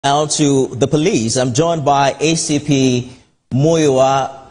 Now to the police. I'm joined by ACP Muyiwa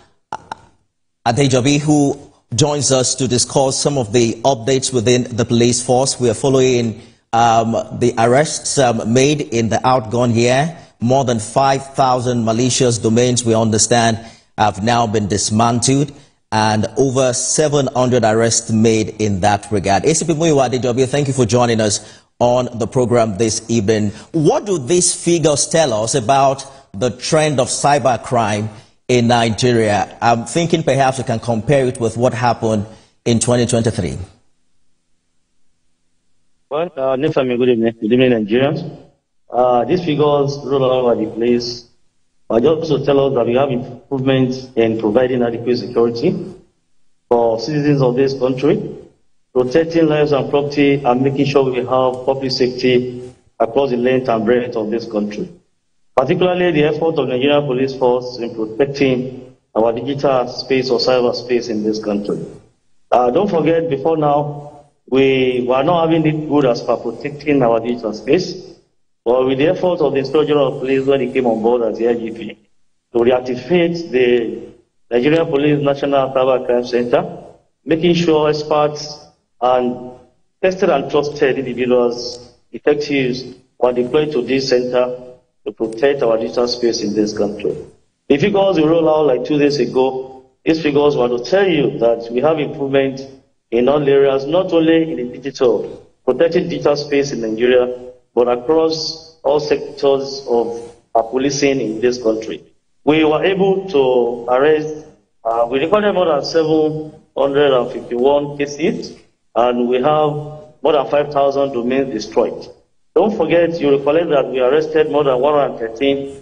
Adejobi, who joins us to discuss some of the updates within the police force. We are following the arrests made in the outgone year. More than 5,000 malicious domains, we understand, have now been dismantled, and over 700 arrests made in that regard. ACP Muyiwa Adejobi, thank you for joining us on the program this evening. What do these figures tell us about the trend of cybercrime in Nigeria? I'm thinking perhaps we can compare it with what happened in 2023. Well, Nifami, good evening. Good evening, Nigerians. These figures roll all over the place. But also tell us that we have improvements in providing adequate security for citizens of this country, protecting lives and property, and making sure we have public safety across the length and breadth of this country. Particularly the effort of the Nigerian police force in protecting our digital space or cyber space in this country. Don't forget, before now, we were not having it good as for protecting our digital space. But with the effort of the Inspector General of Police when he came on board as the IGP to reactivate the Nigerian Police National Cybercrime Center, making sure experts and tested and trusted individuals, detectives, were deployed to this center to protect our digital space in this country. The figures we rolled out like 2 days ago, these figures were to tell you that we have improvement in all areas, not only in the digital, protecting digital space in Nigeria, but across all sectors of policing in this country. We were able to arrest, we recorded more than 751 cases, and we have more than 5,000 domains destroyed. Don't forget, you recollect that we arrested more than 113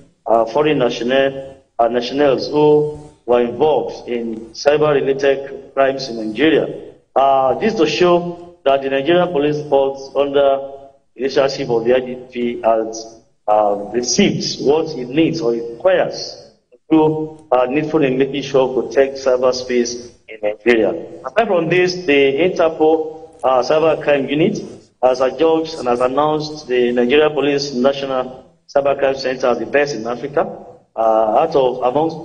foreign nationals who were involved in cyber-related crimes in Nigeria. This to show that the Nigerian police force, under the leadership of the IGP, has received what it needs or it requires to needful in making sure protect cyberspace in Nigeria. Aside from this, the Interpol Cybercrime Unit has adjudged and has announced the Nigeria Police National Cybercrime Center as the best in Africa, out of amongst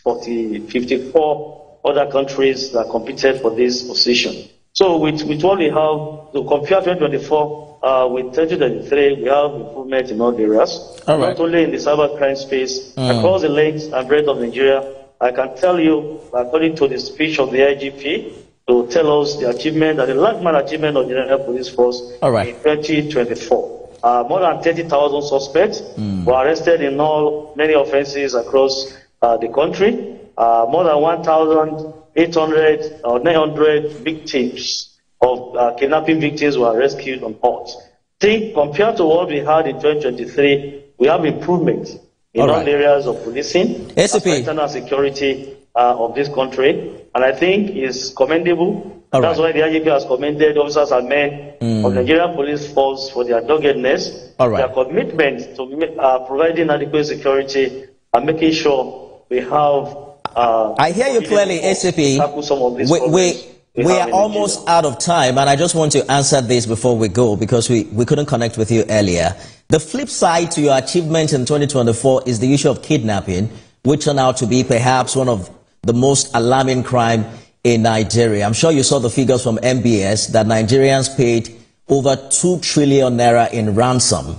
54 other countries that competed for this position. So with what we have, to compare 2024 with 2023, we have improvement in all areas, not only in the cybercrime space, across the length and breadth of Nigeria. I can tell you, according to the speech of the IGP, to tell us the achievement, and the landmark achievement of the Nigerian Police Force in 2024. More than 30,000 suspects were arrested in many offenses across the country. More than 1,800 or 900 victims of kidnapping victims were rescued on port. Think, compared to what we had in 2023, we have improvement in all areas of policing, internal security of this country, and I think it's commendable. That's why the IGP has commended officers and men of the Nigerian Police Force for their doggedness, their commitment to providing adequate security and making sure we have. I hear you clearly, ACP. We are almost out of time, and I just want to answer this before we go, because we couldn't connect with you earlier. The flip side to your achievement in 2024 is the issue of kidnapping, which turned out to be perhaps one of the most alarming crime in Nigeria. I'm sure you saw the figures from MBS that Nigerians paid over 2 trillion naira in ransom.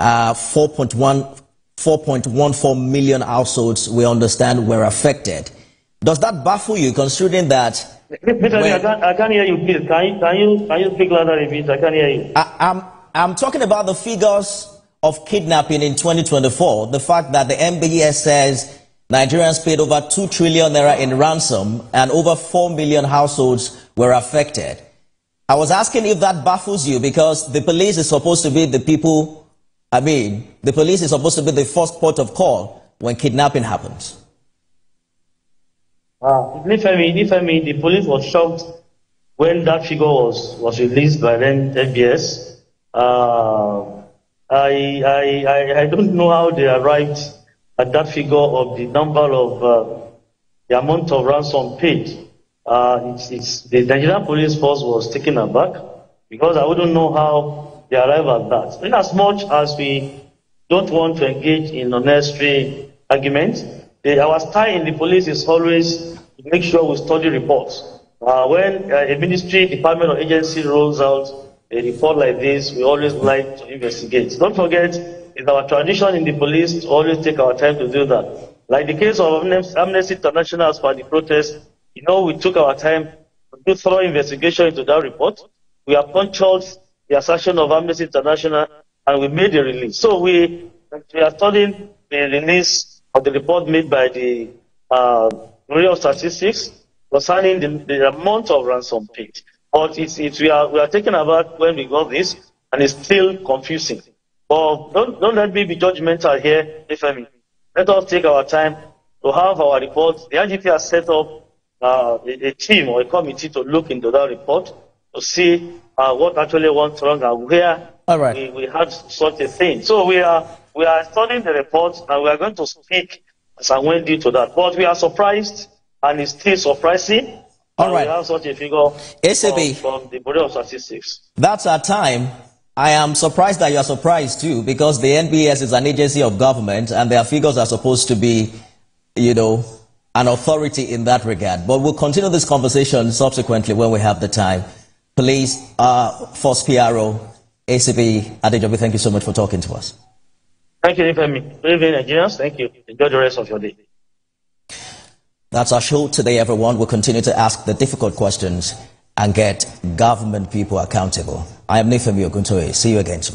4.14 million households, we understand, were affected. Does that baffle you, considering that? I can't hear you, please. Can you speak louder a bit? I can't hear you. I'm talking about the figures of kidnapping in 2024. The fact that the MBS says Nigerians paid over 2 trillion naira in ransom and over 4 million households were affected. I was asking if that baffles you, because the police is supposed to be the people, the police is supposed to be the first port of call when kidnapping happens. The police was shocked when that figure was released by them, MBS. I don't know how they arrived at that figure of the number of the amount of ransom paid. The Nigerian Police Force was taken aback, because I wouldn't know how they arrive at that. In as much as we don't want to engage in unnecessary arguments. Our style in the police is always to make sure we study reports. When a ministry, department, or agency rolls out a report like this, we always like to investigate. Don't forget, it's our tradition in the police to always take our time to do that. Like the case of Amnesty International as per the protest, we took our time to do thorough investigation into that report. We have punctured the assertion of Amnesty International and we made a release. So we are studying the release of the report made by the Bureau of Statistics concerning the amount of ransom paid. But we are taken aback when we got this, and it's still confusing. But don't let me be judgmental here, Ifemi. Let us take our time to have our report. The IGP has set up a team or a committee to look into that report to see what actually went wrong and where we had such a thing. So we are studying the report and we are going to speak as I went into that. But we are surprised, and it's still surprising. All right. We have such a figure ACP, from the Bureau of Statistics. That's our time. I am surprised that you are surprised too, because the NBS is an agency of government and their figures are supposed to be, an authority in that regard. But we'll continue this conversation subsequently when we have the time. Police, Force PRO, ACP Adejobi, thank you so much for talking to us. Thank you, Ifemi. Good evening, Nigerians. Thank you. Enjoy the rest of your day. That's our show today, everyone. We'll continue to ask the difficult questions and get government people accountable. I am Nifemi Oguntoye. See you again tomorrow.